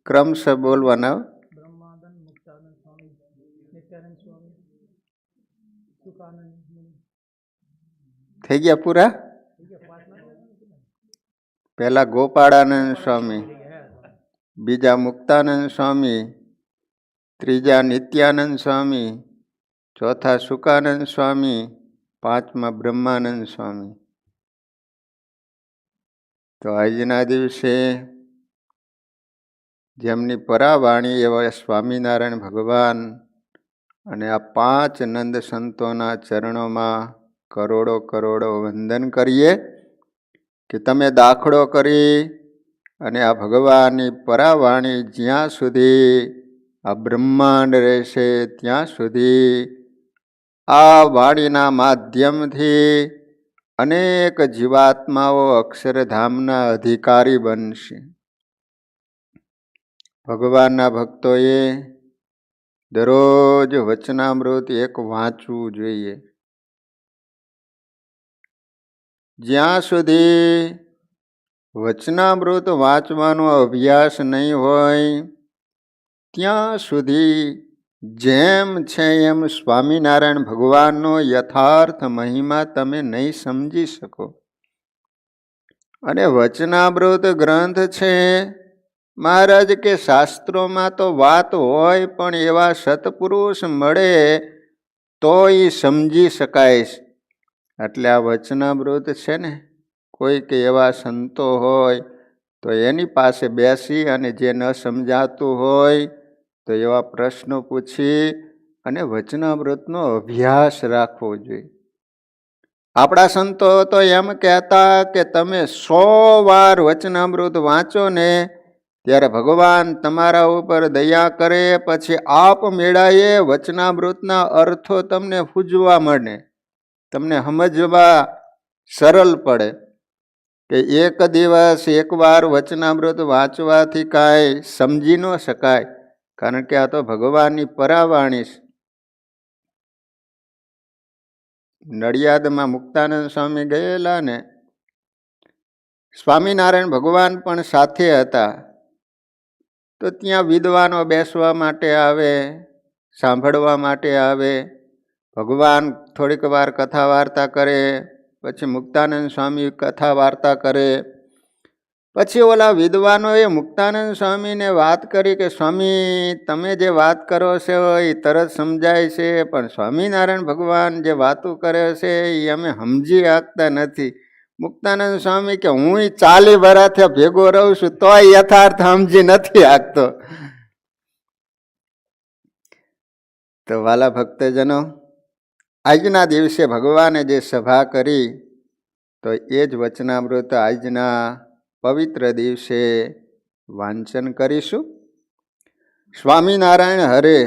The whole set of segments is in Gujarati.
ક્રમશઃ બોલવાના. બ્રહ્માનંદ, મુક્તાનંદ સ્વામી, નિત્યાનંદ સ્વામી, સુખાનંદ મુનિ. થઈ ગયા પૂરા? પહેલા ગોપાળાનંદ સ્વામી, બીજા મુક્તાનંદ સ્વામી, ત્રીજા નિત્યાનંદ સ્વામી, ચોથા સુકાનંદ સ્વામી, પાંચમા બ્રહ્માનંદ સ્વામી. તો આજના દિવસે જેમની પરાવાણી એવા સ્વામિનારાયણ ભગવાન અને આ પાંચ નંદ સંતોના ચરણોમાં કરોડો કરોડો વંદન કરીએ કે તમે દાખલો કરી અને આ ભગવાનની પરાવાણી જ્યાં સુધી આ બ્રહ્માંડ રહેશે ત્યાં સુધી આ વાણીના માધ્યમથી અનેક જીવાત્માઓ અક્ષરધામના અધિકારી બનશે. ભગવાનના ભક્તોએ દરરોજ વચનામૃત એક વાંચવું જોઈએ. જ્યાં સુધી વચનામૃત વાંચવાનો અભ્યાસ નહીં હોય ત્યાં સુધી જેમ છે એમ સ્વામિનારાયણ ભગવાનનો યથાર્થ મહિમા તમે નહીં સમજી શકો. અને વચનામૃત ગ્રંથ છે મહારાજ કે શાસ્ત્રોમાં તો વાત હોય પણ એવા સત્પુરુષ મળે તો એ સમજી શકાય. એટલે આ વચનામૃત છે ને કોઈક એવા સંતો હોય તો એની પાસે બેસી અને જે ન સમજાતું હોય તો એવા પ્રશ્નો પૂછી અને વચનામૃતનો અભ્યાસ રાખવો જોઈએ. આપણા સંતો તો એમ કહેતા કે તમે 100 વાર વચનામૃત વાંચો ને ત્યારે ભગવાન તમારા ઉપર દયા કરે, પછી આપમેળાએ વચનામૃતના અર્થો તમને સૂઝવા મળે, તમને સમજવા સરળ પડે. કે એક દિવસ એકવાર વચનામૃત વાંચવાથી કાંઈ સમજી ન શકાય, કારણ કે આ તો ભગવાનની પરાવાણી છે. નડિયાદમાં મુક્તાનંદ સ્વામી ગયેલા ને સ્વામિનારાયણ ભગવાન પણ સાથે હતા. તો ત્યાં વિદ્વાનો બેસવા માટે આવે, સાંભળવા માટે આવે. ભગવાન થોડીક વાર કથા વાર્તા કરે, પછી મુક્તાનંદ સ્વામી કથા વાર્તા કરે. પછી ઓલા વિદ્વાનોએ મુક્તાનંદ સ્વામીને વાત કરી કે સ્વામી તમે જે વાત કરો છો એ તરત સમજાય છે, પણ સ્વામિનારાયણ ભગવાન જે વાતો કરે છે એ અમે સમજી શકતા નથી. મુક્તાનંદ સ્વામી કે હું 40 વર્ષથી ભેગો રહું છું તોય યથાર્થ સમજી નથી શકતો. તો વાલા ભક્તજનો, આજના દિવસે ભગવાને જે સભા કરી તો એ જ વચનામૃત આજના પવિત્ર દિવસે વાંચન કરીશું. સ્વામિનારાયણ હરે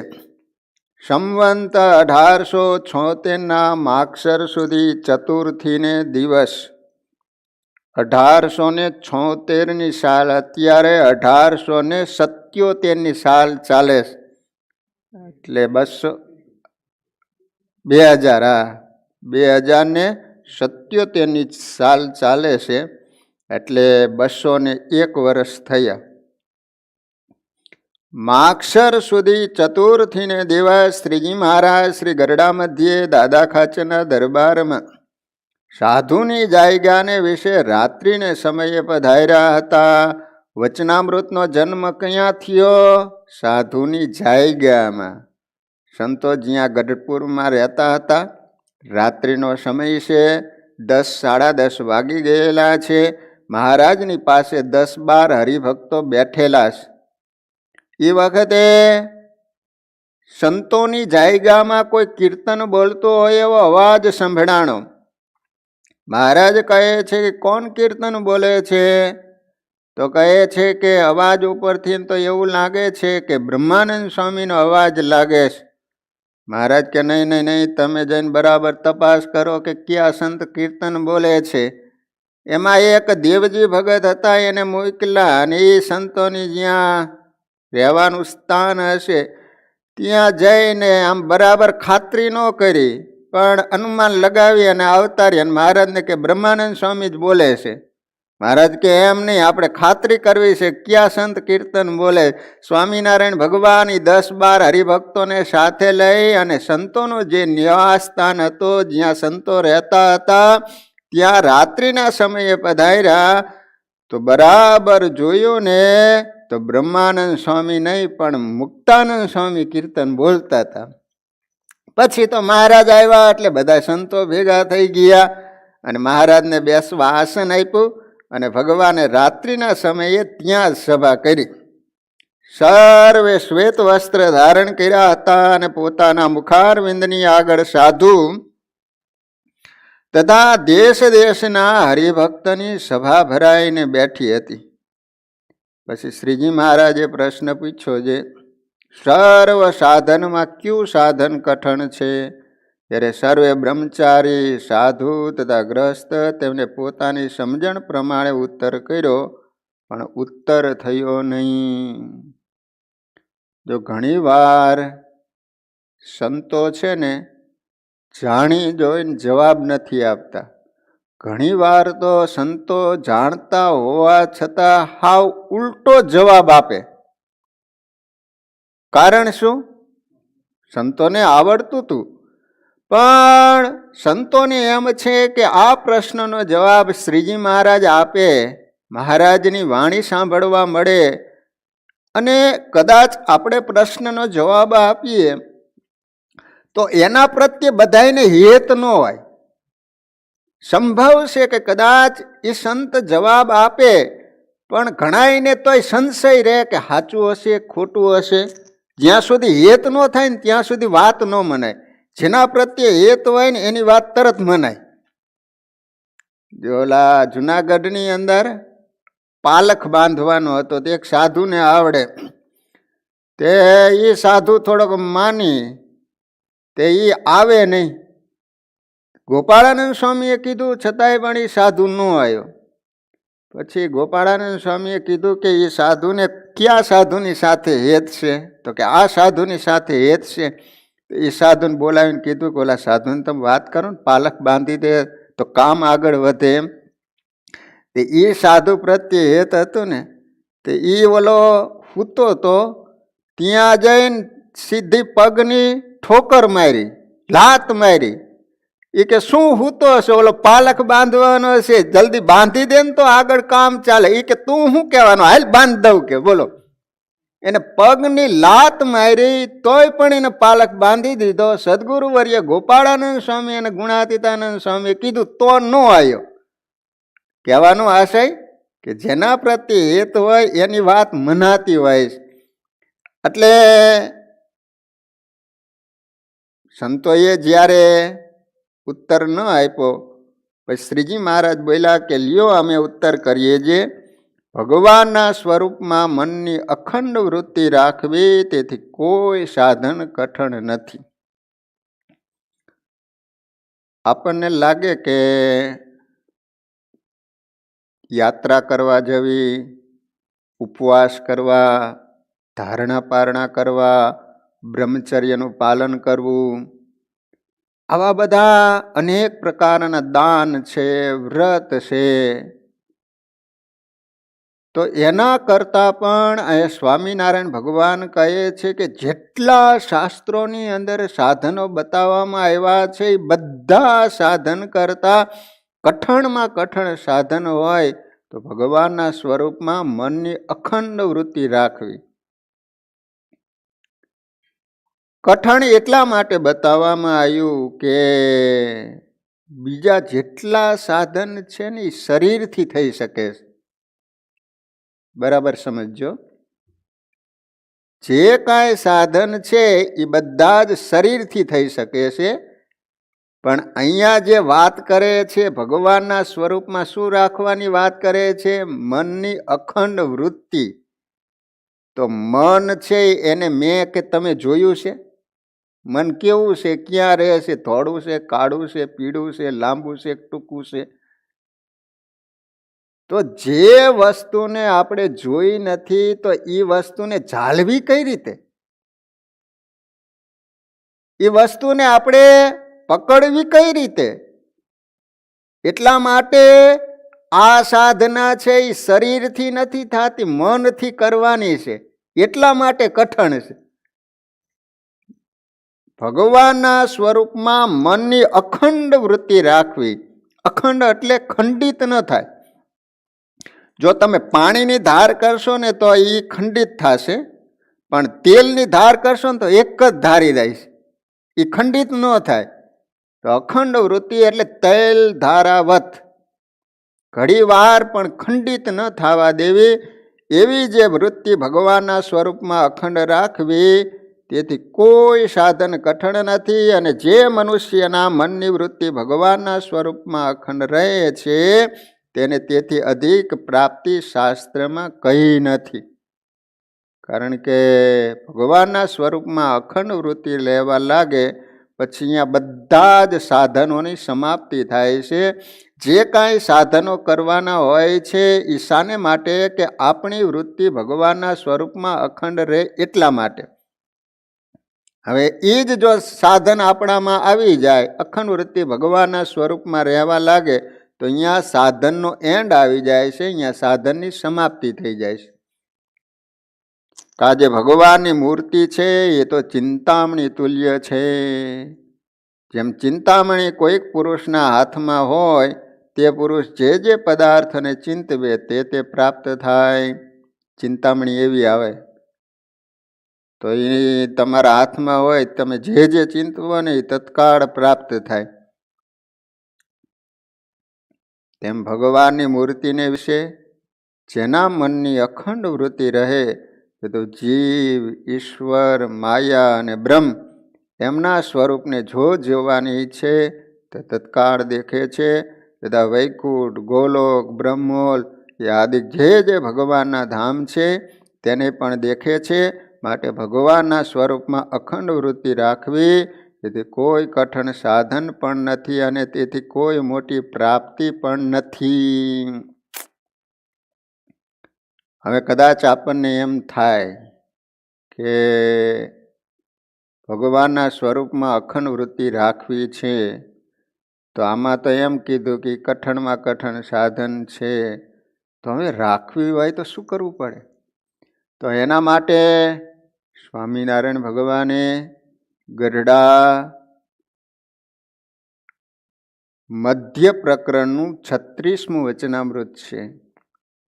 સંવંત 1876 માક્ષર સુધી ચતુર્થીને દિવસ 1876 સાલ, અત્યારે 1877 સાલ ચાલે, એટલે 2077 સાલ ચાલે છે, એટલે 201 વર્ષ થયા. માક્ષર સુધી ચતુર્થીને દિવસ શ્રીજી મહારાજ શ્રી ગરડા મધ્યે દાદા ખાચરના દરબારમાં સાધુની જાયગાને વિશે રાત્રિને સમયે પધાર્યા હતા. વચનામૃતનો જન્મ ક્યાં થયો? સાધુની જાયગામાં. સંતો જ્યાં ગઢપુરમાં રહેતા હતા, રાત્રિનો સમય છે, 10 સાડા 10 વાગી ગયેલા છે. મહારાજની પાસે 10-12 હરિભક્તો બેઠેલા છે. એ વખતે સંતોની જાયગામાં કોઈ કીર્તન બોલતો હોય એવો અવાજ સંભળાણો. મહારાજ કહે છે કે કોણ કીર્તન બોલે છે? તો કહે છે કે અવાજ ઉપરથી તો એવું લાગે છે કે બ્રહ્માનંદ સ્વામીનો અવાજ લાગે છે. મહારાજ કે નહીં નહીં નહીં, તમે જઈને બરાબર તપાસ કરો કે કયા સંત કીર્તન બોલે છે. એમાં એક દેવજી ભગત હતા, એને મોકલા, અને એ સંતોની જ્યાં રહેવાનું સ્થાન હશે ત્યાં જઈને આમ બરાબર ખાતરી ન કરી પણ અનુમાન લગાવી અને આવતા રહ્યા. મહારાજને કે બ્રહ્માનંદ સ્વામી જ બોલે છે. મહારાજ કે એમ નહીં, આપણે ખાતરી કરવી છે. ક્યાં સંત કીર્તન બોલે? સ્વામિનારાયણ ભગવાન 10-12 હરિભક્તોને સાથે લઈ અને સંતોનું જે નિવાસ સ્થાન હતો, જ્યાં સંતો રહેતા હતા, ત્યાં રાત્રિના સમયે પધાર્યા તો બરાબર જોયું ને તો બ્રહ્માનંદ સ્વામી નહીં પણ મુક્તાનંદ સ્વામી કીર્તન બોલતા હતા. પછી તો મહારાજ આવ્યા એટલે બધા સંતો ભેગા થઈ ગયા અને મહારાજને બેસવા આસન આપ્યું અને ભગવાને રાત્રિના સમયે ત્યાં જ સભા કરી. સર્વે શ્વેત વસ્ત્ર ધારણ કર્યા હતા અને પોતાના મુખારવિંદની આગળ સાધુ તથા દેશ દેશના હરિભક્તની સભા ભરાઈને બેઠી હતી. પછી શ્રીજી મહારાજે પ્રશ્ન પૂછ્યો છે, સર્વ સાધનમાં કયું સાધન કઠણ છે? ત્યારે સર્વે બ્રહ્મચારી સાધુ તથા ગ્રસ્ત તેમને પોતાની સમજણ પ્રમાણે ઉત્તર કર્યો, પણ ઉત્તર થયો નહીં. જો ઘણી વાર સંતો છે ને જાણી જોઈને જવાબ નથી આપતા. ઘણી વાર તો સંતો જાણતા હોવા છતાં હાવ ઉલટો જવાબ આપે. કારણ શું? સંતોને આવડતું હતું, પણ સંતોને એમ છે કે આ પ્રશ્નનો જવાબ શ્રીજી મહારાજ આપે, મહારાજની વાણી સાંભળવા મળે અને કદાચ આપણે પ્રશ્નનો જવાબ આપીએ તો એના પ્રત્યે બધાને હેત ન હોય. સંભવ છે કે કદાચ એ સંત જવાબ આપે પણ ઘણાઈને તોય સંશય રહે કે સાચું હશે ખોટું હશે. જ્યાં સુધી હેત ન થાય ને ત્યાં સુધી વાત ન મનાય. જેના પ્રત્યે હેત હોય ને એની વાત તરત મનાય. જો ઓલા જુનાગઢની અંદર પાલખ બાંધવાનો હતો તે એક સાધુને આવડે, તે એ સાધુ થોડોક માની તે એ આવે નહીં. ગોપાળાનંદ સ્વામીએ કીધું છતાંય પણ એ સાધુ ન આવ્યો. પછી ગોપાળાનંદ સ્વામીએ કીધું કે એ સાધુને કયા સાધુની સાથે હેત છે? તો કે આ સાધુની સાથે હેત છે. એ સાધુને બોલાવીને કીધું કે ઓલા સાધુને તમે વાત કરો ને, પાલખ બાંધી દે તો કામ આગળ વધે એમ. તે એ સાધુ પ્રત્યે હેત હતું ને, તે એ ઓલો સૂતો તો ત્યાં જઈને સીધી પગની ઠોકર મારી, લાત મારી. એ કે શું સૂતો હશે? ઓલો પાલખ બાંધવાનો છે, જલ્દી બાંધી દે ને તો આગળ કામ ચાલે. એ કે તું શું કહેવાનો, હાલ બાંધ દઉં કે બોલો. એને પગની લાત મારી તોય પણ એને પાલખ બાંધી દીધો. સદગુરુ વર્ય ગોપાળાનંદ સ્વામી અને ગુણાતીતાનંદ સ્વામીએ કીધું તો ન આવ્યો. કહેવાનો આશય કે જેના પ્રત્યે હેત હોય એની વાત મનાતી હોય. એટલે સંતોએ જ્યારે ઉત્તર ન આપ્યો પછી શ્રીજી મહારાજ બોલ્યા કે લ્યો અમે ઉત્તર કરીએ છીએ. ભગવાનના સ્વરૂપમાં મનની અખંડ વૃત્તિ રાખવી, તેથી કોઈ સાધન કઠણ નથી. આપણને લાગે કે યાત્રા કરવા જવી, ઉપવાસ કરવા, ધારણા પારણા કરવા, બ્રહ્મચર્યનું પાલન કરવું, આવા બધા અનેક પ્રકારના દાન છે, વ્રત છે, તો એના કરતાં પણ અહીંયા સ્વામિનારાયણ ભગવાન કહે છે કે જેટલા શાસ્ત્રોની અંદર સાધનો બતાવવામાં આવ્યા છે એ બધા સાધન કરતાં કઠણમાં કઠણ સાધન હોય તો ભગવાનના સ્વરૂપમાં મનની અખંડ વૃત્તિ રાખવી. કઠણ એટલા માટે બતાવવામાં આવ્યું કે બીજા જેટલા સાધન છે ને એ શરીરથી થઈ શકે છે. બરાબર સમજો. જે કાંઈ સાધન છે એ બધા જ શરીરથી થઈ શકે છે, પણ અહીંયા જે વાત કરે છે ભગવાનના સ્વરૂપમાં શું રાખવાની વાત કરે છે? મનની અખંડ વૃત્તિ. તો મન છે એને મેં કે તમે જોયું છે? મન કેવું છે? ક્યાં રહે છે? ધોળું છે, કાળું છે, પીળું છે, લાંબુ છે, ટૂંકું છે? તો જે વસ્તુને આપણે જોઈ નથી તો એ વસ્તુને જાળવી કઈ રીતે? એ વસ્તુને આપણે પકડવી કઈ રીતે? એટલા માટે આ સાધના છે એ શરીરથી નથી થતી, મનથી કરવાની છે, એટલા માટે કઠણ છે. ભગવાનના સ્વરૂપમાં મનની અખંડ વૃત્તિ રાખવી. અખંડ એટલે ખંડિત ન થાય. જો તમે પાણીની ધાર કરશો ને તો એ ખંડિત થશે, પણ તેલની ધાર કરશો ને તો એક જ ધારી જાય છે, એ ખંડિત ન થાય. તો અખંડ વૃત્તિ એટલે તેલ ધારાવત, ઘડી વાર પણ ખંડિત ન થવા દેવી, એવી જે વૃત્તિ ભગવાનના સ્વરૂપમાં અખંડ રાખવી. તેથી કોઈ સાધન કઠણ નથી. અને જે મનુષ્યના મનની વૃત્તિ ભગવાનના સ્વરૂપમાં અખંડ રહે છે તેને તેથી અધિક પ્રાપ્તિ શાસ્ત્રમાં કહી નથી. કારણ કે ભગવાનના સ્વરૂપમાં અખંડ વૃત્તિ લેવા લાગે પછી અહીંયા બધા જ સાધનોની સમાપ્તિ થાય છે. જે કાંઈ સાધનો કરવાના હોય છે એ શાને માટે? કે આપણી વૃત્તિ ભગવાનના સ્વરૂપમાં અખંડ રહે એટલા માટે. હવે એ જ જો સાધન આપણામાં આવી જાય, અખંડ વૃત્તિ ભગવાનના સ્વરૂપમાં રહેવા લાગે, તો અહીંયા સાધનનો એન્ડ આવી જાય છે, અહીંયા સાધનની સમાપ્તિ થઈ જાય છે. આ જે ભગવાનની મૂર્તિ છે એ તો ચિંતામણી તુલ્ય છે. જેમ ચિંતામણી કોઈક પુરુષના હાથમાં હોય, તે પુરુષ જે જે પદાર્થને ચિંતવે તે પ્રાપ્ત થાય. ચિંતામણી એવી આવે તો એ તમારા હાથમાં હોય, તમે જે જે ચિંતવો ને એ તત્કાળ પ્રાપ્ત થાય. તેમ ભગવાનની મૂર્તિને વિશે જેના મનની અખંડ વૃત્તિ રહે, તો જીવ, ઈશ્વર, માયા અને બ્રહ્મ એમના સ્વરૂપને જો જોવાની ઈચ્છે તો તત્કાળ દેખે છે. તથા વૈકુંઠ, ગોલોક, બ્રહ્મોલ એ આદિ જે જે ભગવાનના ધામ છે તેને પણ દેખે છે. માટે ભગવાનના સ્વરૂપમાં અખંડ વૃત્તિ રાખવી તેથી કોઈ કઠણ સાધન પણ નથી અને તેથી કોઈ મોટી પ્રાપ્તિ પણ નથી. હવે કદાચ આપણને એમ થાય કે ભગવાનના સ્વરૂપમાં અખંડ વૃત્તિ રાખવી છે, તો આમાં તો એમ કીધું કે કઠણમાં કઠણ સાધન છે, તો હવે રાખવી હોય તો શું કરવું પડે? તો એના માટે સ્વામિનારાયણ ભગવાને ગઢડા મધ્ય પ્રકરણનું 36મું વચનામૃત છે,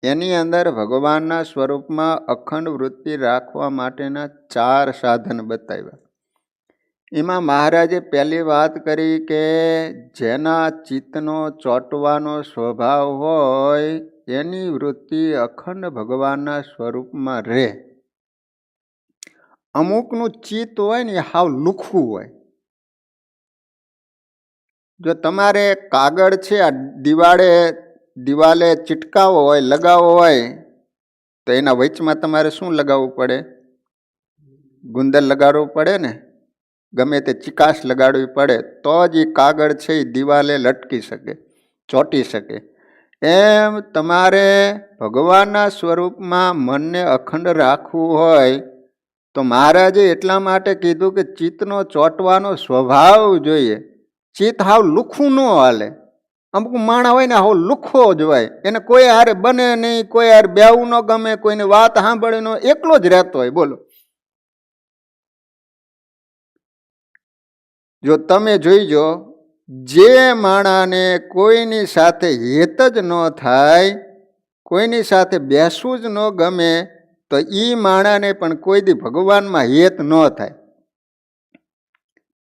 એની અંદર ભગવાનના સ્વરૂપમાં અખંડ વૃત્તિ રાખવા માટેના 4 સાધન બતાવ્યા. એમાં મહારાજે પહેલી વાત કરી કે જેના ચિત્તનો ચોંટવાનો સ્વભાવ હોય એની વૃત્તિ અખંડ ભગવાનના સ્વરૂપમાં રહે. અમુકનું ચિત્ત હોય ને હાવ લુખું હોય. જો તમારે કાગળ છે આ દિવાલે ચિટકાવો હોય, લગાવવો હોય, તો એના વચમાં તમારે શું લગાવવું પડે? ગુંદર લગાડવું પડે ને, ગમે તે ચિકાસ લગાડવી પડે, તો જ એ કાગળ છે એ દિવાલે લટકી શકે, ચોંટી શકે. એમ તમારે ભગવાનના સ્વરૂપમાં મનને અખંડ રાખવું હોય તો મહારાજે એટલા માટે કીધું કે ચિત્તનો ચોંટવાનો સ્વભાવ જોઈએ. ચિત્ત હાવ લુખું ન હાલે. અમુક માણા હોય ને હાવ લુખો જ હોય, એને કોઈ હારે બને નહીં, કોઈ હારે બેવું ન ગમે, કોઈની વાત સાંભળે ન, એકલો જ રહેતો હોય. બોલો, જો તમે જોઈજો, જે માણાને કોઈની સાથે હેત જ ન થાય, કોઈની સાથે બેસવું જ ન ગમે, તો એ માણાને પણ કોઈ દી ભગવાનમાં હેત ન થાય.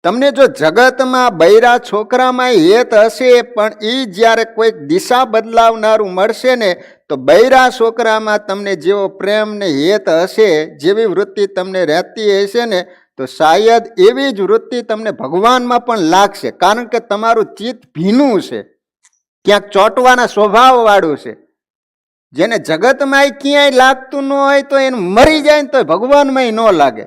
તમને જો જગતમાં બૈરા છોકરામાં હેત હશે, પણ એ જ્યારે કોઈક દિશા બદલાવનારું મળશે ને, તો બૈરા છોકરામાં તમને જેવો પ્રેમ ને હેત હશે, જેવી વૃત્તિ તમને રહેતી હશે ને, તો શાયદ એવી જ વૃત્તિ તમને ભગવાનમાં પણ લાગશે. કારણ કે તમારું ચિત્ત ભીનું છે, ક્યાંક ચોંટવાના સ્વભાવ વાળું છે. જેને જગતમાં ક્યાંય લાગતું ન હોય તો એને મરી જાય ને તો ભગવાનમાં ન લાગે.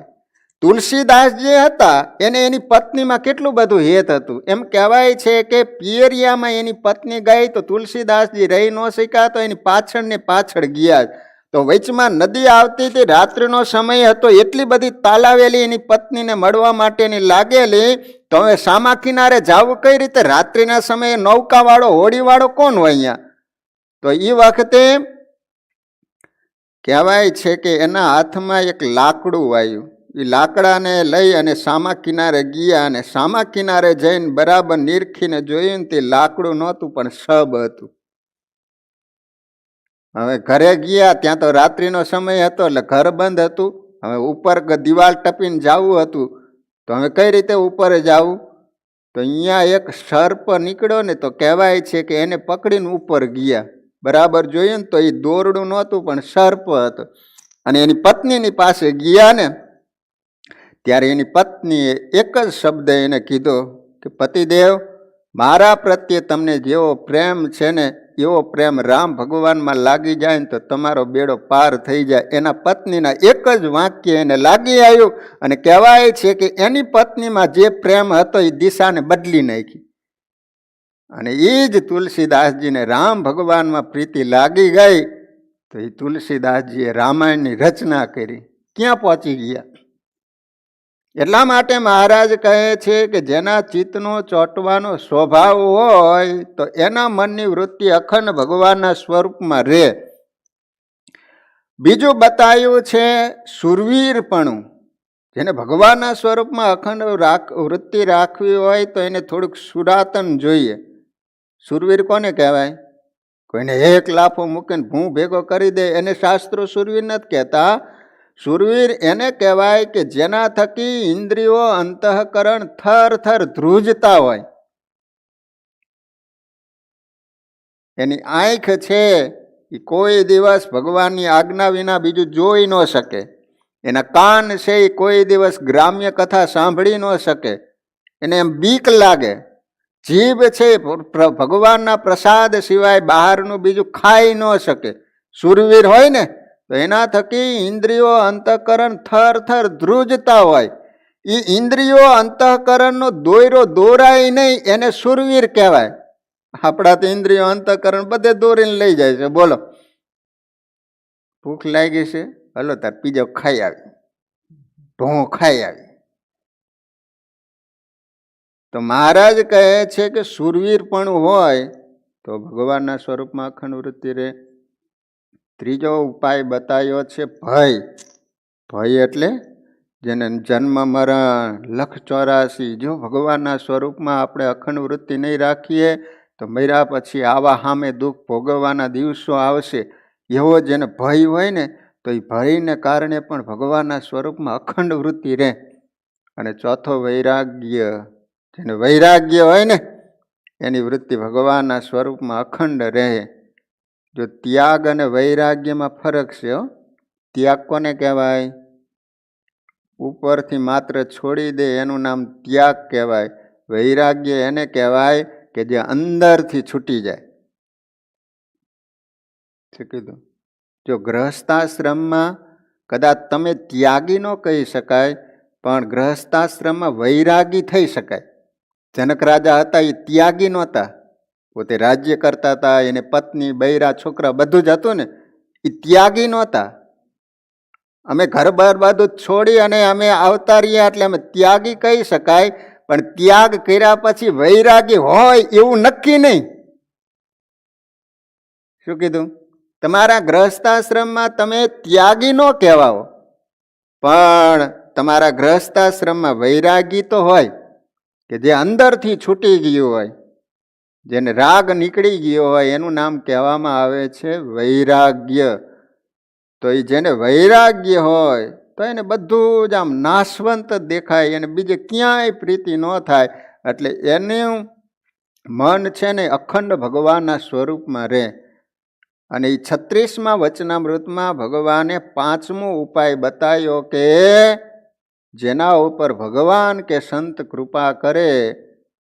તુલસીદાસ જે હતા એને એની પત્નીમાં કેટલું બધું હેત હતું. એમ કહેવાય છે કે પિયરિયામાં એની પત્ની ગઈ તો તુલસીદાસજી રહી ન શક્યા, તો એની પાછળ ને પાછળ ગયા. તો વચમાં નદી આવતી હતી, રાત્રિનો સમય હતો, એટલી બધી તાલાવેલી એની પત્નીને મળવા માટેની લાગેલી. તો હવે સામા કિનારે જવું કઈ રીતે? રાત્રિના સમયે નૌકાવાળો, હોડીવાળો કોણ હોય અહીંયા? તો એ વખતે કહેવાય છે કે એના હાથમાં એક લાકડું આવ્યું. એ લાકડાને લઈ અને સામા કિનારે ગયા અને સામા કિનારે જઈને બરાબર નીરખીને જોયું ને તે લાકડું નહોતું પણ સબ હતું. હવે ઘરે ગયા ત્યાં તો રાત્રિનો સમય હતો એટલે ઘર બંધ હતું. હવે ઉપર દિવાલ ટપીને જવું હતું તો હવે કઈ રીતે ઉપર જવું? તો અહીંયા એક સર્પ નીકળ્યો ને તો કહેવાય છે કે એને પકડીને ઉપર ગયા. બરાબર જોયું ને તો એ દોરડું નહોતું પણ સર્પ હતો. અને એની પત્નીની પાસે ગયા ને ત્યારે એની પત્નીએ એક જ શબ્દ એને કીધો કે પતિદેવ, મારા પ્રત્યે તમને જેવો પ્રેમ છે ને એવો પ્રેમ રામ ભગવાનમાં લાગી જાય ને તો તમારો બેડો પાર થઈ જાય. એના પત્નીના એક જ વાક્ય એને લાગી આવ્યું અને કહેવાય છે કે એની પત્નીમાં જે પ્રેમ હતો એ દિશાને બદલી નાખી. અને એ જ તુલસીદાસજીને રામ ભગવાનમાં પ્રીતિ લાગી ગઈ તો એ તુલસીદાસજીએ રામાયણની રચના કરી. ક્યાં પહોંચી ગયા? એટલા માટે મહારાજ કહે છે કે જેના ચિત્તનો ચોંટવાનો સ્વભાવ હોય તો એના મનની વૃત્તિ અખંડ ભગવાનના સ્વરૂપમાં રહે. બીજું બતાવ્યું છે સુરવીરપણું. જેને ભગવાનના સ્વરૂપમાં અખંડ વૃત્તિ રાખવી હોય તો એને થોડુંક સુરાતન જોઈએ. સુરવીર કોને કહેવાય? કોઈને એક લાફો મૂકીને ભૂ ભેગો કરી દે એને શાસ્ત્રો સુરવીર નથી કહેતા. સુરવીર એને કહેવાય કે જેના થકી ઇન્દ્રિયો અંતઃકરણ થર થર ધ્રુજતા હોય. એની આંખ છે એ કોઈ દિવસ ભગવાનની આજ્ઞા વિના બીજું જોઈ ન શકે. એના કાન છે એ કોઈ દિવસ ગ્રામ્ય કથા સાંભળી ન શકે. એને એમ બીક લાગે. જીભ છે ભગવાનના પ્રસાદ સિવાય બહારનું બીજું ખાઈ ન શકે. સુરવીર હોય ને તો એના થકી ઇન્દ્રિયો અંતઃકરણ થર થર ધ્રુજતા હોય. એ ઇન્દ્રિયો અંતઃકરણનો દોયરો દોરાય નહીં એને સુરવીર કહેવાય. આપણા તો ઇન્દ્રિયો અંતઃકરણ બધે દોરીને લઈ જાય છે. બોલો, ભૂખ લાગી છે, હલો તાર પીજો ખાઈ આવી, ઢોં ખાઈ આવી. તો મહારાજ કહે છે કે સુરવીર પણ હોય તો ભગવાનના સ્વરૂપમાં અખંડ વૃત્તિ રહે. ત્રીજો ઉપાય બતાવ્યો છે ભય. ભય એટલે જેને જન્મ મરણ લખ 84. જો ભગવાનના સ્વરૂપમાં આપણે અખંડ વૃત્તિ નહીં રાખીએ તો મર્યા પછી આવા સામે દુઃખ ભોગવવાના દિવસો આવશે. એવો જેને ભય હોય ને તો એ ભયને કારણે પણ ભગવાનના સ્વરૂપમાં અખંડ વૃત્તિ રહે. અને ચોથો વૈરાગ્ય. જેને વૈરાગ્ય હોય ને એની વૃત્તિ ભગવાનના સ્વરૂપમાં અખંડ રહે. જો ત્યાગ અને વૈરાગ્યમાં ફરક છે. ત્યાગ કોને કહેવાય? ઉપરથી માત્ર છોડી દે એનું નામ ત્યાગ કહેવાય. વૈરાગ્ય એને કહેવાય કે જે અંદરથી છૂટી જાય. શું કીધું? જો ગૃહસ્થાશ્રમમાં કદાચ તમે ત્યાગી ન કહી શકાય પણ ગૃહસ્થાશ્રમમાં વૈરાગી થઈ શકાય. જનક રાજા હતા એ ત્યાગી નહોતા. પોતે રાજ્ય કરતા હતા, એને પત્ની બૈરા છોકરા બધું જ હતું ને. એ ત્યાગી નહોતા. અમે ઘર બાર બધું છોડી અને અમે આવતા રહ્યા એટલે અમે ત્યાગી કહી શકાય. પણ ત્યાગ કર્યા પછી વૈરાગી હોય એવું નક્કી નહીં. શું કીધું? તમારા ગૃહસ્થાશ્રમમાં તમે ત્યાગી ન કહેવાઓ પણ તમારા ગૃહસ્થાશ્રમમાં વૈરાગી તો હોય કે જે અંદરથી છૂટી ગયું હોય, જેને રાગ નીકળી ગયો હોય એનું નામ કહેવામાં આવે છે વૈરાગ્ય. તો એ જેને વૈરાગ્ય હોય તો એને બધું જ આમ નાશવંત દેખાય, એને બીજે ક્યાંય પ્રીતિ ન થાય. એટલે એનું મન છે ને અખંડ ભગવાનના સ્વરૂપમાં રહે. અને એ 36મા વચનામૃતમાં ભગવાને 5મો ઉપાય બતાવ્યો કે જેના ઉપર ભગવાન કે સંત કૃપા કરે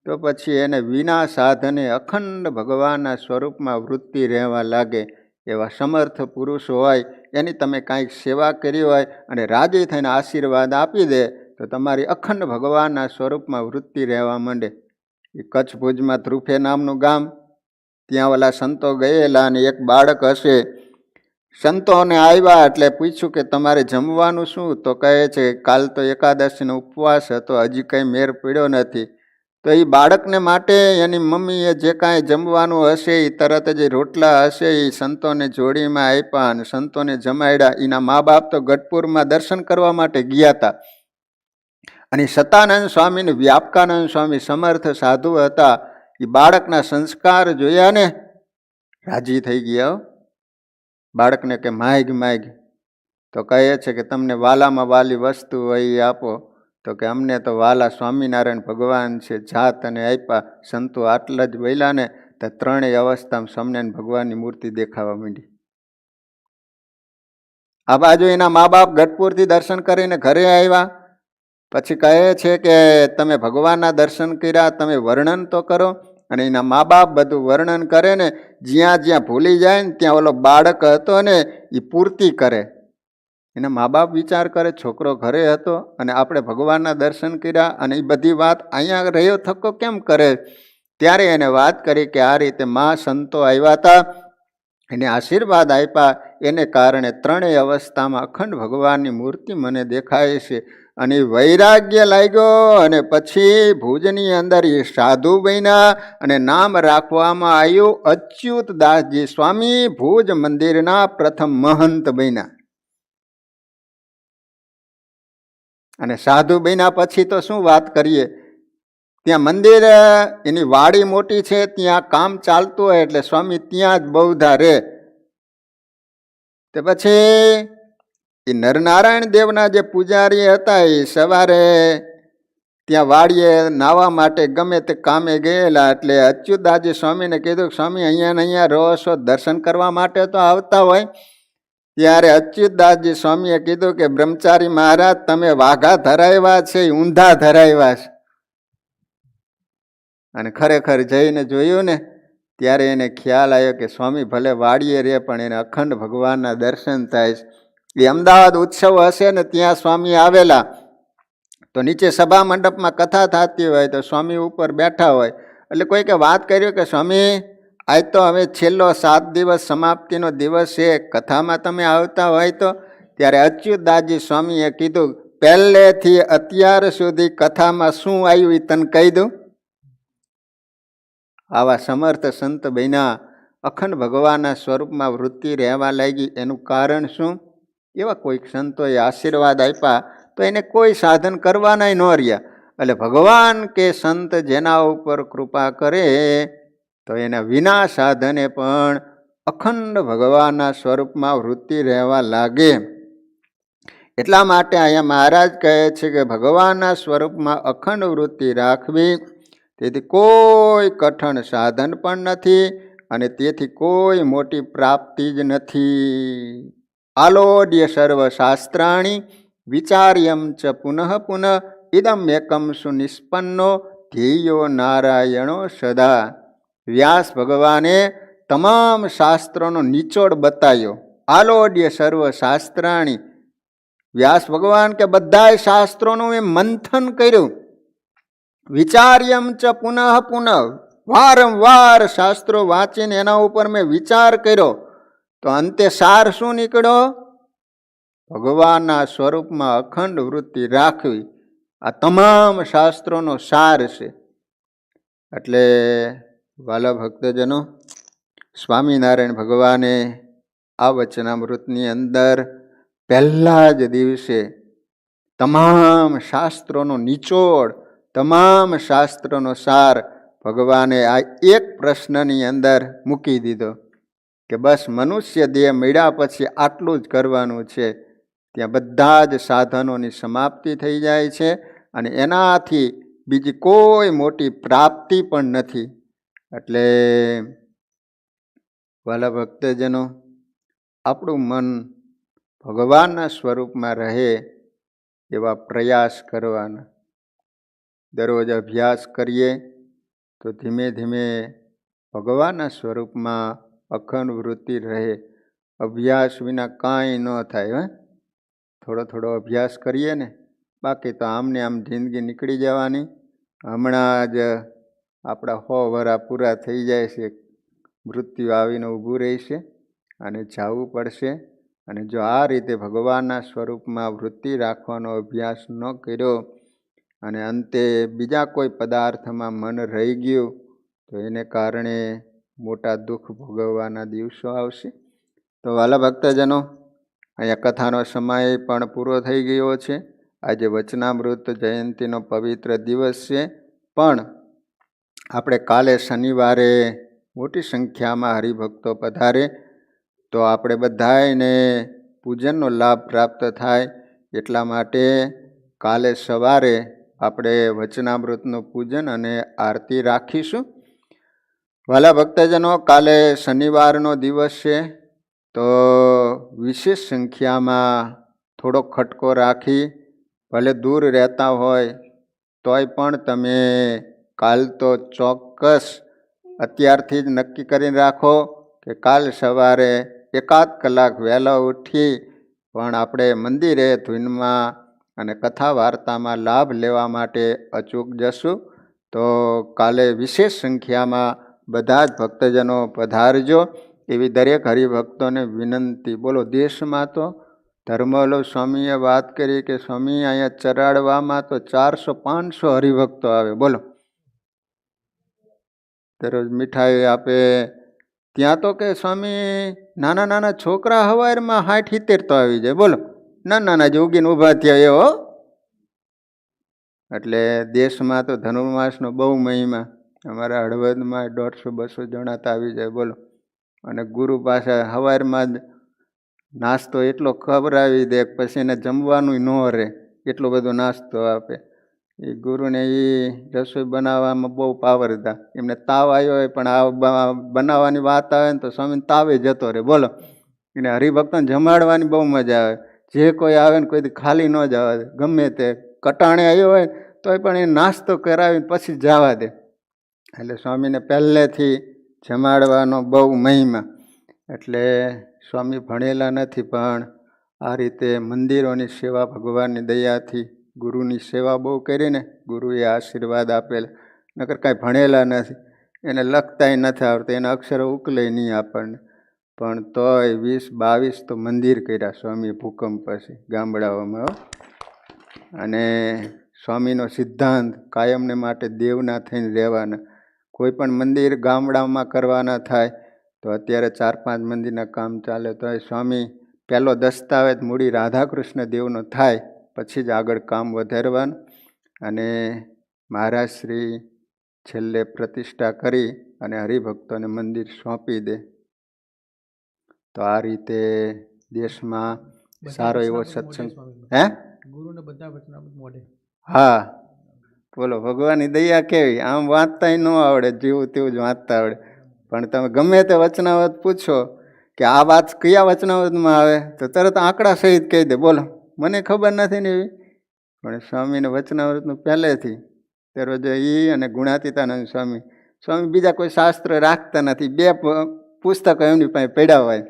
તો પછી એને વિના સાધને અખંડ ભગવાનના સ્વરૂપમાં વૃત્તિ રહેવા લાગે. એવા સમર્થ પુરુષ હોય એની તમે કાંઈક સેવા કરી હોય અને રાજી થઈને આશીર્વાદ આપી દે તો તમારી અખંડ ભગવાનના સ્વરૂપમાં વૃત્તિ રહેવા માંડે. એ કચ્છ ભુજમાં ધ્રુફે નામનું ગામ, ત્યાં ઓલા સંતો ગયેલા અને એક બાળક હશે. સંતોને આવ્યા એટલે પૂછ્યું કે તમારે જમવાનું શું? તો કહે છે કાલ તો એકાદશીનો ઉપવાસ હતો, હજી કંઈ મેર પડ્યો નથી. તો એ બાળકને માટે એની મમ્મીએ જે કાંઈ જમવાનું હશે એ તરત જ રોટલા હશે એ સંતોને જોડીમાં આપ્યા અને સંતોને જમાડ્યા. એના મા બાપ તો ગઢપુરમાં દર્શન કરવા માટે ગયા હતા. અને સતાનંદ સ્વામી ને વ્યાપકાનંદ સ્વામી સમર્થ સાધુ હતા. એ બાળકના સંસ્કાર જોયા ને રાજી થઈ ગયા. બાળકને કે માગ માગ, તો કહે છે કે તમને વાલામાં વાલી વસ્તુ હોય એ આપો. તો કે અમને તો વાલા સ્વામિનારાયણ ભગવાન છે, જાત અને આપ્યા. સંતો આટલા જ બોલ્યા ને તો ત્રણેય અવસ્થામાં સ્વામિનારાયણ ભગવાનની મૂર્તિ દેખાવા માંડી. આ બાજુ એના મા બાપ ગઢપુરથી દર્શન કરીને ઘરે આવ્યા. પછી કહે છે કે તમે ભગવાનના દર્શન કર્યા, તમે વર્ણન તો કરો. અને એના મા બાપ બધું વર્ણન કરે ને જ્યાં જ્યાં ભૂલી જાય ને ત્યાં ઓલો બાળક હતો ને એ પૂર્તિ કરે. એના મા બાપ વિચાર કરે છોકરો ઘરે હતો અને આપણે ભગવાનના દર્શન કર્યા અને એ બધી વાત અહીંયા રહ્યો થકો કેમ કરે. ત્યારે એને વાત કરી કે આ રીતે મા સંતો આવ્યા હતા, એને આશીર્વાદ આપ્યા, એને કારણે ત્રણેય અવસ્થામાં અખંડ ભગવાનની મૂર્તિ મને દેખાય છે. અને વૈરાગ્ય લાગ્યો અને પછી ભુજની અંદર એ સાધુ બન્યા અને નામ રાખવામાં આવ્યું અચ્યુત દાસજી સ્વામી. ભુજ મંદિરના પ્રથમ મહંત બન્યા. અને સાધુ બન્યા પછી તો શું વાત કરીએ, ત્યાં મંદિર એની વાડી મોટી છે, ત્યાં કામ ચાલતું હોય એટલે સ્વામી ત્યાં જ બહુધા રહે. તે પછી એ નરનારાયણ દેવના જે પૂજારી હતા એ સવારે ત્યાં વાડીએ નાહવા માટે ગમે તે કામે ગયેલા. એટલે અચ્યુતદાસજી સ્વામીને કીધું કે સ્વામી અહીંયા ને અહીંયા રહો છો, દર્શન કરવા માટે તો આવતા હોય. ત્યારે અચ્યુતદાસજી સ્વામીએ કીધું કે બ્રહ્મચારી મહારાજ તમે વાઘા ધરાવ્યા છે એ ઊંધા ધરાવ્યા છે. અને ખરેખર જઈને જોયું ને ત્યારે એને ખ્યાલ આવ્યો કે સ્વામી ભલે વાડીએ રહે પણ એને અખંડ ભગવાનના દર્શન થાય છે. એ અમદાવાદ ઉત્સવ હશે ને ત્યાં સ્વામી આવેલા. તો નીચે સભા મંડપમાં કથા થતી હોય તો સ્વામી ઉપર બેઠા હોય. એટલે કોઈકે વાત કર્યું કે સ્વામી આજ તો હવે છેલ્લો 7 દિવસ સમાપ્તિનો દિવસ છે, કથામાં તમે આવતા હોય તો. ત્યારે અચ્યુતદાસજી સ્વામીએ કીધું પહેલેથી અત્યાર સુધી કથામાં શું આવ્યું એ તને કહી દઉં. આવા સમર્થ સંત બન્યા, અખંડ ભગવાનના સ્વરૂપમાં વૃત્તિ રહેવા લાગી. એનું કારણ શું? એવા કોઈક સંતોએ આશીર્વાદ આપ્યા તો એને કોઈ સાધન કરવાના ન રહ્યા. એટલે ભગવાન કે સંત જેના ઉપર કૃપા કરે તો એના વિના સાધને પણ અખંડ ભગવાનના સ્વરૂપમાં વૃત્તિ રહેવા લાગે. એટલા માટે અહીંયા મહારાજ કહે છે કે ભગવાનના સ્વરૂપમાં અખંડ વૃત્તિ રાખવી, તેથી કોઈ કઠણ સાધન પણ નથી અને તેથી કોઈ મોટી પ્રાપ્તિ જ નથી. આલોડ્ય સર્વ શાસ્ત્રાણી વિચાર્યમ ચ પુનઃ પુનઃ ઇદમ એકમ સુનિષ્પન્નો ધ્યેયો નારાયણો સદા. વ્યાસ ભગવાને તમામ શાસ્ત્રોનો નિચોડ બતાવ્યો. આલોડ્ય સર્વ શાસ્ત્રાણી, વ્યાસ ભગવાન કે બધાય શાસ્ત્રોનું મેં મંથન કર્યું. વિચાર્યમ ચ પુનઃ પુનઃ, વારંવાર શાસ્ત્રો વાંચીને એના ઉપર મેં વિચાર કર્યો. તો અંતે સાર શું નીકળ્યો? ભગવાનના સ્વરૂપમાં અખંડ વૃત્તિ રાખવી. આ તમામ શાસ્ત્રોનો સાર છે. એટલે વાલા ભક્તજનો, સ્વામિનારાયણ ભગવાને આ વચનામૃતની અંદર પહેલા જ દિવસે તમામ શાસ્ત્રોનો નિચોડ, તમામ શાસ્ત્રોનો સાર ભગવાને આ એક પ્રશ્નની અંદર મૂકી દીધો કે બસ મનુષ્ય દેહ મળ્યા પછી આટલું જ કરવાનું છે. ત્યાં બધા જ સાધનોની સમાપ્તિ થઈ જાય છે અને એનાથી બીજી કોઈ મોટી પ્રાપ્તિ પણ નથી. એટલે વાલા ભક્તજનો, આપણું મન ભગવાનના સ્વરૂપમાં રહે એવા પ્રયાસ કરવાના. દરરોજ અભ્યાસ કરીએ તો ધીમે ધીમે ભગવાનના સ્વરૂપમાં અખંડ વૃત્તિ રહે. અભ્યાસ વિના કાંઈ ન થાય. થોડો થોડો અભ્યાસ કરીએ ને, બાકી તો આમને આમ જિંદગી નીકળી જવાની. હમણાં જ આપણા 100 વર્ષ પૂરા થઈ જાય છે, મૃત્યુ આવીને ઊભું રહેશે અને જવું પડશે. અને જો આ રીતે ભગવાનના સ્વરૂપમાં વૃત્તિ રાખવાનો અભ્યાસ ન કર્યો અને અંતે બીજા કોઈ પદાર્થમાં મન રહી ગયું તો એને કારણે મોટા દુઃખ ભોગવવાના દિવસો આવશે. તો વાલા ભક્તજનો, અહીંયા કથાનો સમય પણ પૂરો થઈ ગયો છે. આજે વચનામૃત જયંતીનો પવિત્ર દિવસ છે, પણ આપણે કાલે શનિવારે મોટી સંખ્યામાં હરિભક્તો પધારે તો આપણે બધાને પૂજનનો લાભ પ્રાપ્ત થાય. એટલા માટે કાલે સવારે આપણે વચનામૃતનું પૂજન અને આરતી રાખીશું. વાલા ભક્તજનો, કાલે શનિવારનો દિવસ છે, તો વિશેષ સંખ્યામાં થોડો ખટકો રાખી, ભલે દૂર રહેતા હોય તોય પણ તમે કાલ તો ચોક્કસ અત્યારથી જ નક્કી કરીને રાખો કે કાલ સવારે 1 કલાક વહેલા ઉઠી પણ આપણે મંદિરે ધૂનમાં અને કથા વાર્તામાં લાભ લેવા માટે અચૂક જશું. તો કાલે વિશેષ સંખ્યામાં બધા જ ભક્તજનો પધારજો એવી દરેક હરિભક્તોને વિનંતી. બોલો. દેશમાં તો ધર્મવલ્લભ સ્વામીએ વાત કરી કે સ્વામી અહીંયા ચરાડવામાં તો 400-500 હરિભક્તો આવે. બોલો. દરરોજ મીઠાઈ આપે. ત્યાં તો કે સ્વામી નાના નાના છોકરા હવારમાં 60-70 તો આવી જાય. બોલો. નાના જ ઉગીને ઊભા થયા એવો. એટલે દેશમાં તો ધનુર્માસનો બહુ મહિમા. અમારા હળવદમાં 150-200 જણા તો આવી જાય. બોલો. અને ગુરુ પાસે સવારમાં જ નાસ્તો એટલો ખવડાવી દે, પછી એને જમવાનું ન રહે, એટલો બધો નાસ્તો આપે. એ ગુરુને એ રસોઈ બનાવવામાં બહુ પાવરદા. એમને તાવ આવ્યો હોય પણ આ બનાવવાની વાત આવે ને તો સ્વામીને તાવે જતો રહે. બોલો. એને હરિભક્તોને જમાડવાની બહુ મજા આવે. જે કોઈ આવે ને કોઈ ખાલી ન જવા દે. ગમે તે કટાણે આવ્યો હોય તોય પણ એ નાસ્તો કરાવીને પછી જવા દે. એટલે સ્વામીને પહેલેથી જમાડવાનો બહુ મહિમા. એટલે સ્વામી ભણેલા નથી, પણ આ રીતે મંદિરોની સેવા ભગવાનની દયાથી ગુરુની સેવા બહુ કરીને ગુરુએ આશીર્વાદ આપેલા. નકર કાંઈ ભણેલા નથી, એને લખતાય નથી આવડતું, એના અક્ષરો ઉકલે નહીં આપણને. પણ તોય 20-22 તો મંદિર કર્યા સ્વામીએ ભૂકંપ પછી ગામડાઓમાં. અને સ્વામીનો સિદ્ધાંત કાયમને માટે દેવના થઈને રહેવાના. કોઈ પણ મંદિર ગામડામાં કરવાના થાય તો અત્યારે 4-5 મંદિરના કામ ચાલે તો સ્વામી પહેલો દસ્તાવેજ મૂડી રાધાકૃષ્ણ દેવનો થાય પછી જ આગળ કામ વધારવાનું. અને મહારાજ શ્રી છેલ્લે પ્રતિષ્ઠા કરી અને હરિભક્તોને મંદિર સોંપી દે. તો આ રીતે દેશમાં સારો એવો સત્સંગ. હે? ગુરુને બધા વચનામૃત મોઢે. હા. બોલો. ભગવાનની દયા કેવી. આમ વાંચતાય ન આવડે, જેવું તેવું જ વાંચતા આવડે. પણ તમે ગમે તે વચનામૃત પૂછો કે આ વાત કયા વચનામૃતમાં આવે તો તરત આંકડા સહિત કહી દે. બોલો. મને ખબર નથી ને એવી, પણ સ્વામીને વચનામૃતનું પહેલેથી દરરોજ એ અને ગુણાતીતાનંદ સ્વામી બીજા કોઈ શાસ્ત્ર રાખતા નથી. 2 પુસ્તકો એમની પાસે પડ્યા હોય.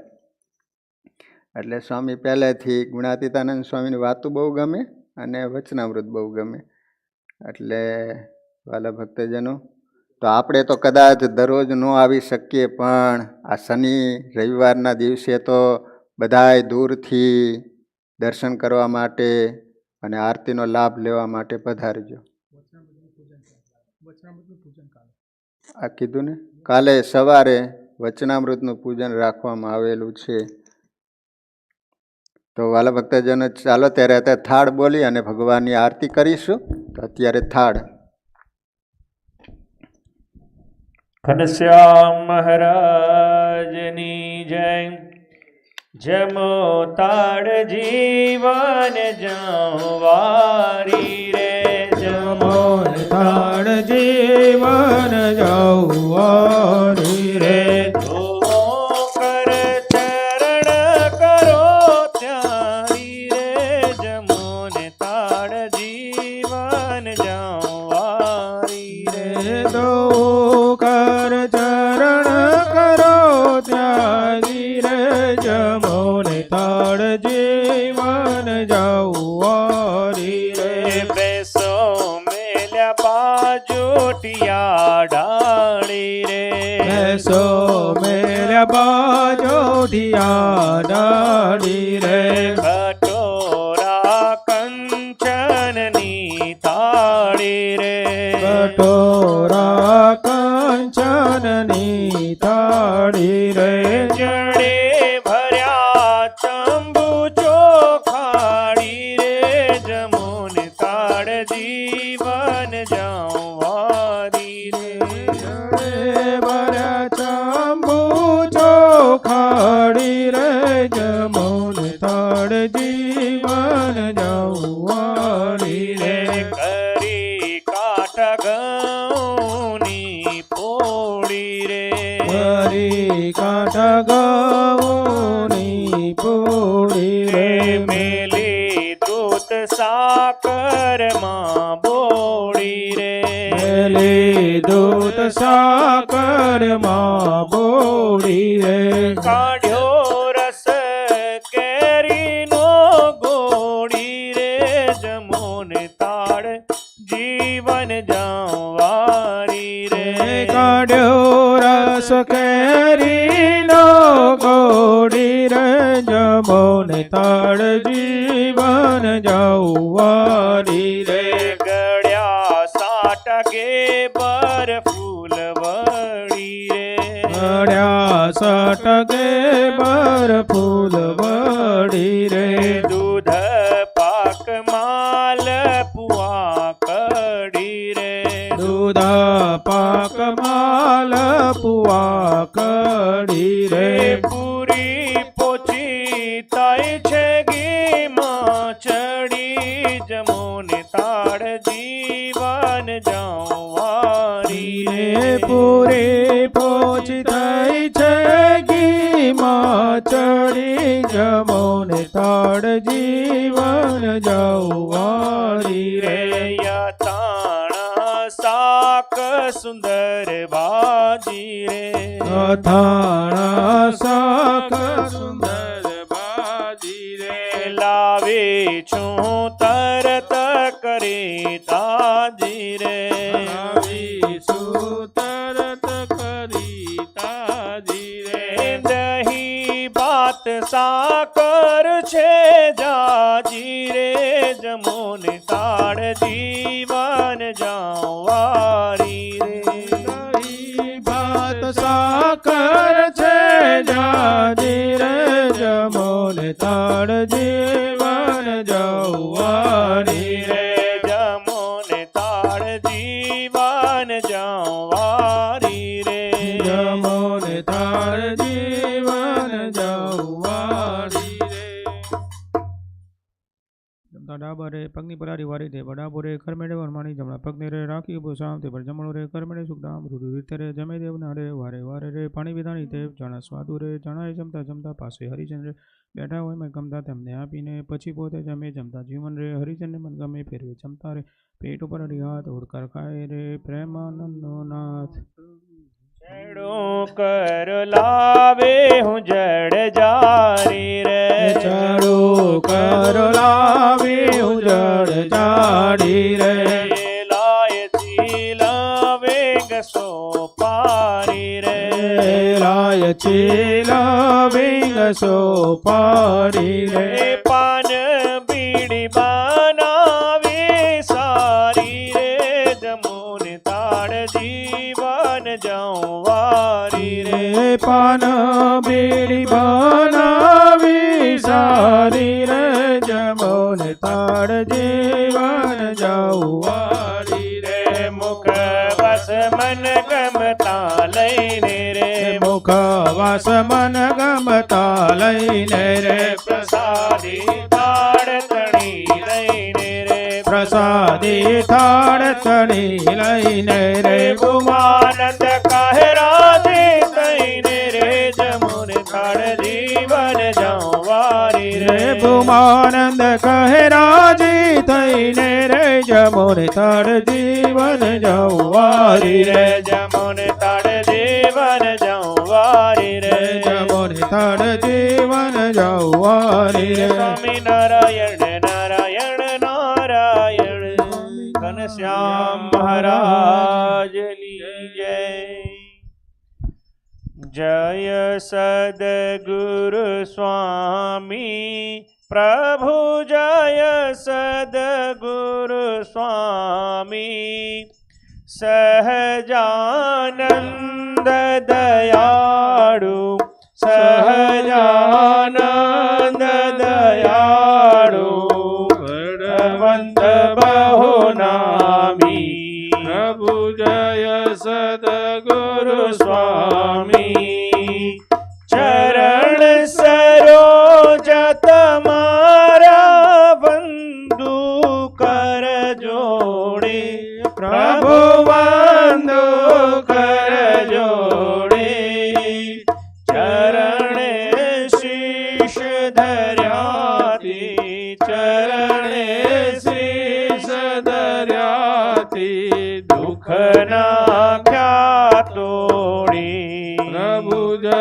એટલે સ્વામી પહેલેથી ગુણાતીતાનંદ સ્વામીની વાતો બહુ ગમે અને વચનામૃત બહુ ગમે. એટલે વાલા ભક્તજનો, તો આપણે તો કદાચ દરરોજ ન આવી શકીએ, પણ આ શનિ રવિવારના દિવસે તો બધાય દૂરથી દર્શન કરવા માટે અને આરતીનો લાભ લેવા માટે પધારજો. આ કીધું ને, કાલે સવારે વચનામૃતનું પૂજન રાખવામાં આવેલું છે. તો વાલા ભક્તજનો, ચાલો ત્યારે અત્યારે થાળ બોલી અને ભગવાનની આરતી કરીશું. તો અત્યારે થાળ. ઘનશ્યામ મહારાજની જય. જમો તાળ જીવન જવારી રે. જમો તાળ જીવન જવારી રે. કર ચરણ કરો ત્યારી રે. જમો ને તાળ જીવન જવારી રે. દો કર ચરણ કરો ત્યાગી રે. જમો ને તાળ જીવન જવારી રે. બેસો મેલ્યા બાજોટિયા ડાળી રે. બેસો મેલ્યા બાજોટિયા ડાળી રે. કટોરા કંચનની થાળી થાળી રે જડે ભર્યા ચંબુ ચોખાડી રે જમોન તાળ જીવન જાઉં વારી રે જડે ભર્યા ચાંબુ ચોખાડી રે જમોન થાળ જીવન જવારી રે કરી કાંઠા ઘઉંની પોળી રે હરી કાંઠા ગૌની પૂરી રે મેલી દૂત સાકરમાં બોળી રે મેલી દૂત સાકરમાં બોળી રે કાઢ્યો રસ કેરીનો ગોળી રે જમોન તાળ જીવન જાવારી રે કાઢ્યો રસ કેરીનો ગોળી રે જમોન તાળ જીવન જવારી રે ગળ્યા સાટકે બર ફૂલ વળી રે ગળ્યા સટકે બર ફૂલ વળી રે દૂધ પાક માલ પુઆ કડી રે દૂધ પાક માલ પુઆ કડી રે પૂરી પોચી તાઈ છે ગીમાં ચડી જમોન તાળ જીવન જાવારી રે રે પૂરે પહોંચી થઈ છે ઘીમાં ચડી જમોન તાળ જીવન જવારી રે યતાણા શાક સુંદર ભાજી રે અથાણા શાક સુંદર ભાજી રે લાવે છું તરત કરે તાજી રે આવીશું તરત કરી તાજી રે દહીં ભાત સાકર છે જાજી રે જમોન તાળ જીવન જાવારી રે દહીં ભાત સાકર છે જાજી રે જમોન તાળ જીવન જવારી રે જમોન તાળ જીવન જાવારી રે જમોન તાળ જીવન જવારી રે જમતા ડાબા રે પગની પલારી વારી દે બડાબો રે કરમેડે વરમાણી જમણા પગને રે રાખી ઉભો શામ તે પર જમણો રે કરમેડે સુખદામ રૂડુ રીતે રે જમે દેવ ના રે વારે વારે રે પાણી વિધાની તે જણા સ્વાદુ રે જણાએ જમતા જમતા પાસે હરિજન રે બેઠા હોય મેં ગમતા તેમને આપીને પછી પોતે જમે જમતા જીવન રે હરિજનને મન ગમે ફેરવે જમતા રે પેટ ઉપર હરિહાથ ઓળકાર ખાય રે પ્રેમાનંદનો નાથ છેડો કર લાવે હું જડ જારી રે ચાડો કરો લાવી ઉજળ જાડી રે લાયથી લાવે ગસો પારી રે લાય ચીલા વિંગસો પાડી રે પાન બીડી બનાવી સારી રે જમુન તાળ જીવન જવારી રે પાન બીડી બનાવી સારી રે જમોન તાળ જીવન જવારી રે મુખ બસ મન ગમતા લઈને રે મુખ વાસ મન ગમતા લઈને રે પ્રસાદી તાળ તણી લઈને રે પ્રસાદી થાળ તણી લઈને રે ગુમાનંદ કહે રાધે તઈને રે જમુન તાળ જીવન જવારી રે ભૂમાનંદ કહે રાજી થઈને રે જમોન તાળ જીવન જવારી રે જમુન તાળ જીવન જવારી રે જમોન તાળ જીવન જવારી રે સ્વામી નારાયણ નારાયણ નારાયણ ઘનશ્યામ મહારાજની જય જય સદગુરુ સ્વામી પ્રભુ જય સદગુરુ સ્વામી સહજાનંદ દયાળુ સહજાનંદ દયાળુ ભગવંત બહુ નામી પ્રભુ જય સદગુરુ સ્વામી ચરણ સરોજ તમારા બંધુ કર જોડે પ્રભુ બંધુ કર જોડે ચરણે શીશ ધર્યાથી ચરણે શીશ ધર્યાથી દુઃખ નાખ્યા તોડી પ્રભુ જય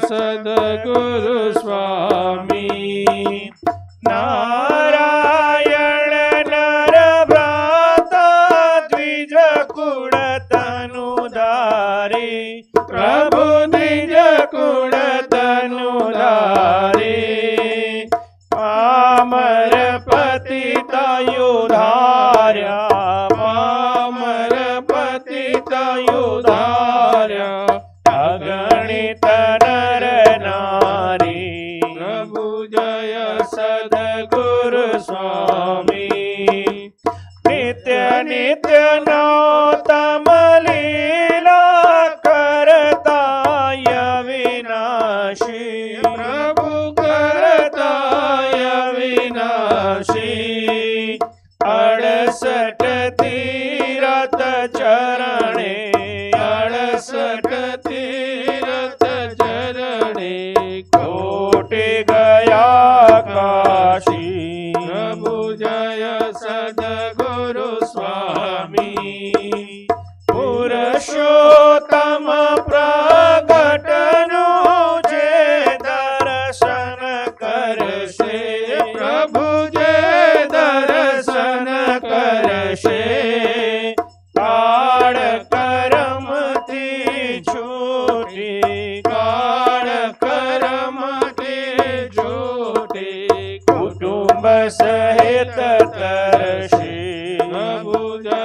સદગુરુ સ્વામી નારાયણ નર ભ્રાતા દ્વિજ કુળ તનુ ધારી પ્રભુ દ્વિજ કુળ તનુ ધારી પામર પતિતયુ ધાર્યા પામર પતિતયુ ધાર્યા અગણિત નર નારી પ્રભુ જય સદગુરુ સ્વામી નિત્ય નિત્ય નૌતમ લીલા કરતાય વિનાશી પ્રભુ કરતાય વિનાશી 68 તીરથ ચરણે 68 તીરથ ચરણે કોટી ગયા કાશી પ્રભુ જય સદગુરુ સ્વામી પુરુષોત્તમ પ્રગટનું જે દર્શન કરશે પ્રભુ જે દર્શન કરશે કાળ કરમથી છૂટી કાળ કરમથી છૂટી કુટુંબ સહિત તરશી પ્રભુ જય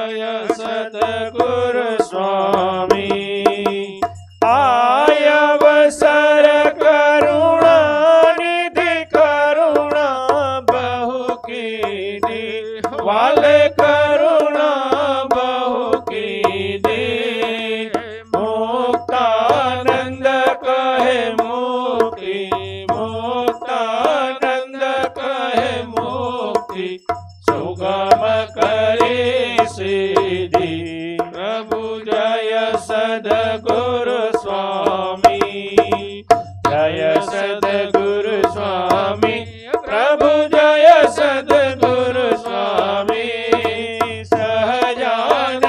સદગુરુ સ્વામી આયવસર કરુણા નિધિ કરુણા બહુ કીધી વાલે કરુણા બહુ કીધી મુક્તાનંદ કહે મુક્તિ મુક્તાનંદ કહે મુક્તિ સુગમ કરી સીધી પ્રભુ જય સદગુરુ સ્વામી જય સદગુરુ સ્વામી પ્રભુ જય સદગુરુ સ્વામી સહજાનંદ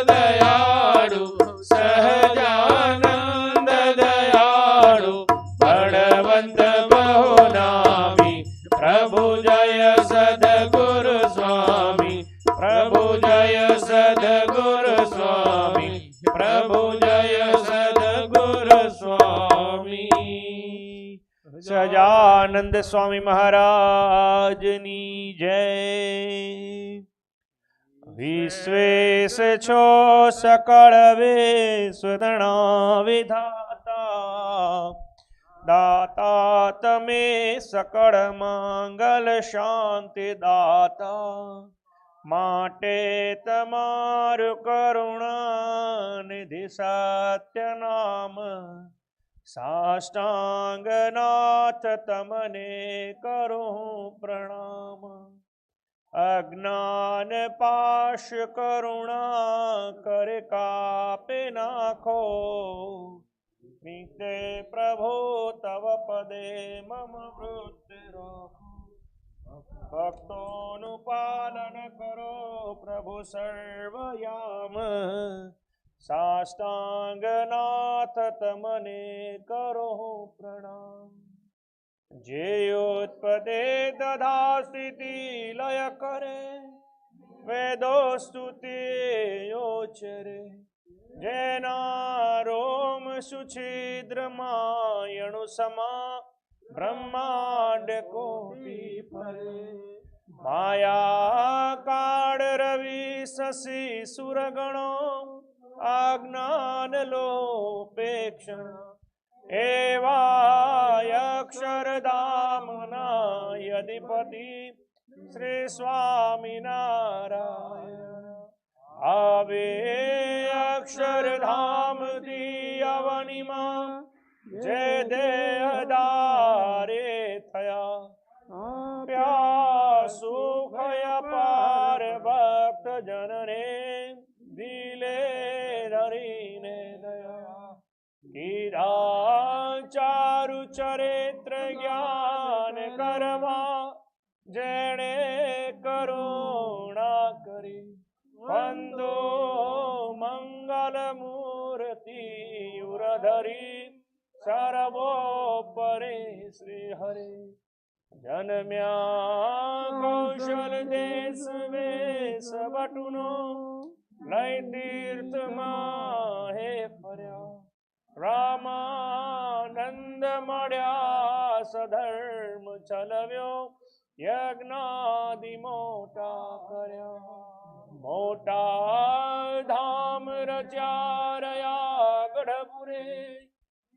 દયાળુ સહજાનંદ દયાળુ બળવંત બહુ નામી પ્રભુ જય સદગુરુ સ્વામી પ્રભુ જય સદગુરુ સ્વામી પ્રભુ જય સદગુરુ સ્વામી સજાનંદ સ્વામી મહારાજની જય વિશ્વેશ છો સકળ વિશ્વતણા વિધાતા દાતા તમે સકળ મંગલ શાંતિ દાતા માટે તમારું કરુણા નિધિ સત્ય નામ સાષ્ટાંગનાથ તમને કરું પ્રણામ અજ્ઞાન પાશ કરુણા કરે કાપે નાખો નિત્ય પ્રભો તવ પદે મમ વૃત્તિ રાખો ભક્તોનું પાલન કરો પ્રભુ સર્વયામ સાષ્ટાંગનાથ તમને કરો પ્રણામ જે ઉત્પદે દધા સ્થિતિ લય કરે વેદો સ્તુતિ યોચરે જેના રોમ સુછિદ્ર માયણુ સમા બ્રહ્માંડ કોટી ફરે માયા કાળ રવિ શશી સુરગણો આજ્ઞાન લોપેક્ષણ એવા અક્ષરધામના અધિપતિ શ્રી સ્વામિનારાયણ આવે અક્ષરધામથી અવનીમાં જે દેહદારે થયા સુખય પાર ભક્ત જનને દિલે ધરીને દયા કીધા ચારુ ચરિત્ર જ્ઞાન કરવા જેણે કરુણા કરી બંધો મંગલ મૂર્તિ ઉરધરી સર્વોપરે શ્રી હરે જન્મ્યા કૌશલ દેશ વેશ બટુનો લઈ તીર્થમાં હે ફર્યા રામાનંદ મળ્યા સધર્મ ચલવ્યો યજ્ઞાદિ મોટા કર્યા મોટા ધામ રચ્યા રહ્યા ગઢપુરે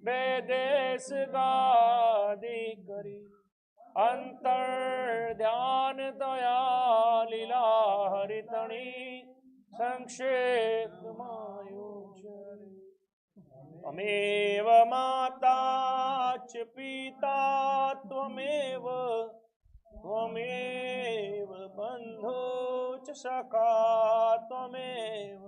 બે દેશ ગાદી કરી અંતર ધ્યાન તયા લીલા હરિતણી સંક્ષેપમાં ત્વમેવ માતા ચ પિતા ત્વમેવ ત્વમેવ બંધુ ચ સખા ત્વમેવ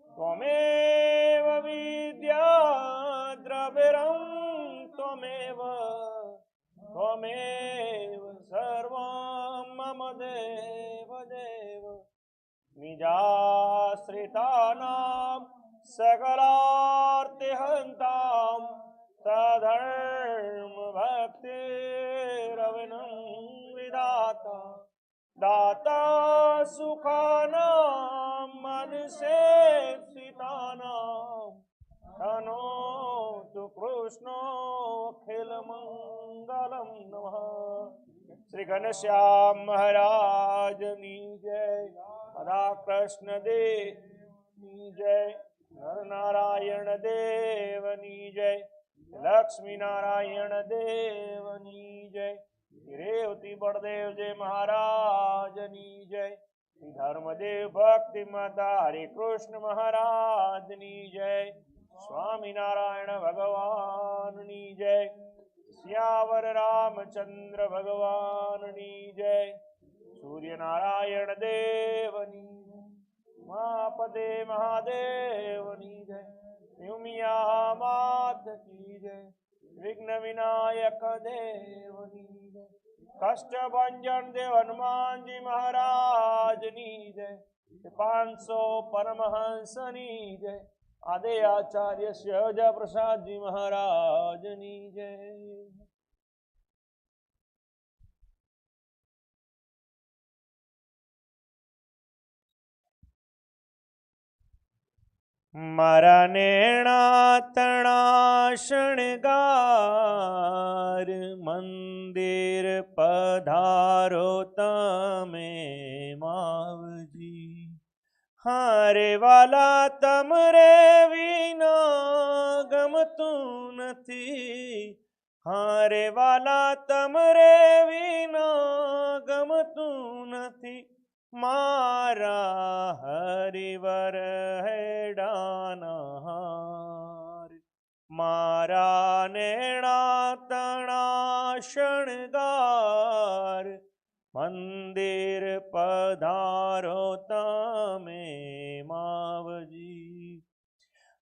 ત્વમેવ વિદ્યા દ્રવિણં ત્વમેવ ત્વમેવ સર્વં મમ દેવ દેવ નિજાશ્રિતાનાં સકલાર્તિહંતાં સધર્મ ભક્તિરવિનું વિદાતા દાતા સુખાનાં મનસેક્ષિતાનાં તનોતુ કૃષ્ણો અખિલ મંગલમ નમઃ શ્રી ઘનશ્યામ મહારાજની જય રાધા કૃષ્ણ દેવની જય નરનારાયણ દેવની જય લક્ષ્મી નારાયણ દેવની જય રેવતી બળદેવજી મહારાજની જય ધર્મદેવ ભક્તિ માતા હરે કૃષ્ણ મહારાજની જય સ્વામિનારાયણ ભગવાનની જય શ્યાવર રામચંદ્ર ભગવાનની જય સૂર્યનારાયણ દેવની માપદે મહાદેવની જય ઉમિયા માત કી જય વિઘ્ન વિનાયક દેવની જય કષ્ટભંજન દેવ હનુમાનજી મહારાજની જય 500 પરમહંસની જય આદે આચાર્ય સહજા પ્રસાદજી મહારાજની જય મારા નેણા તણા શણગાર મંદિર પધારો તમે માવજી હારે વાલા તમરે વિના ગમતું નથી હારે વાલા તમરે વિના ગમતું નથી મારા હરિવર હેડાનાર મારા નેણા તણા શણગાર મંદિર પધારો તમે માવજી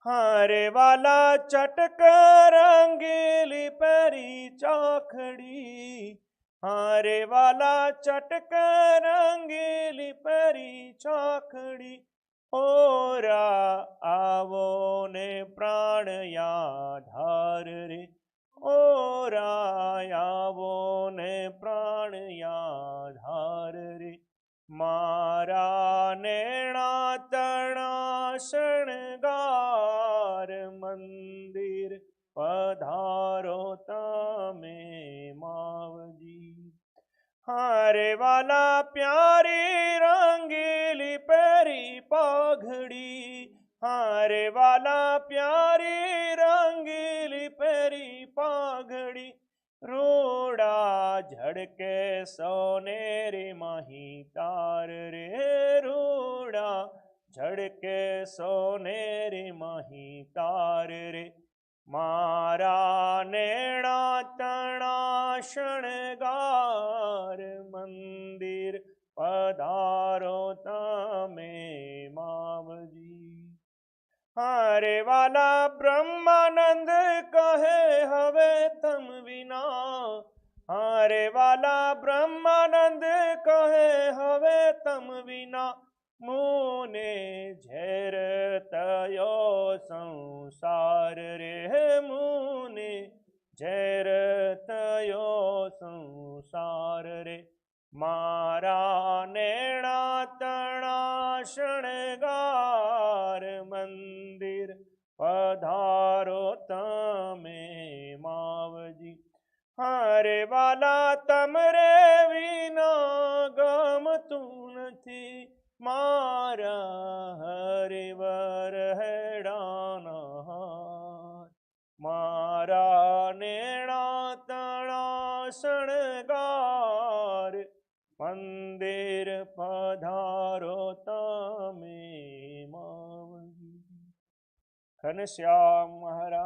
હારે વાલા ચટક રંગેલી પરી ચાખડી હારે વાલા ચટક રંગેલી પરી ચાખડી ઓરા આવો ને પ્રાણયા ધાર રે ઓરા આવો ને પ્રાણયા ધાર રે મારા નેણા તણા શણગાર મંદિર પધારો તમે માવજી હારે વાલા પ્યારી રંગેલી પેરી પાઘડી હારે વાલા પ્યારી રંગીલી પેરી પાઘડી રૂડા ઝડકે સોનેરી માહી તાર રે રૂડા ઝડકે સોનેરી માહી તાર રે મારા નેણા તણા શણગાર મંદિર પધારો તમે માવજી હારે વાલા બ્રહ્માનંદ કહે હવે તમ વિના હારે વાલા બ્રહ્માનંદ કહે હવે તમ વિના મુને ઝેર તયો સંસાર રે મુને ઝેર તયો સંસાર રે મારા નેણા તણા શણગાર મંદિર પધારો તમે માવજી હારે વાલા તમરે વિના ગમતું નથી મારા હરિવર હેડાના મારા નેણા તણા શણગાર મંદિર પધારો તમે માવજી ઘનશ્યામ મહારાજ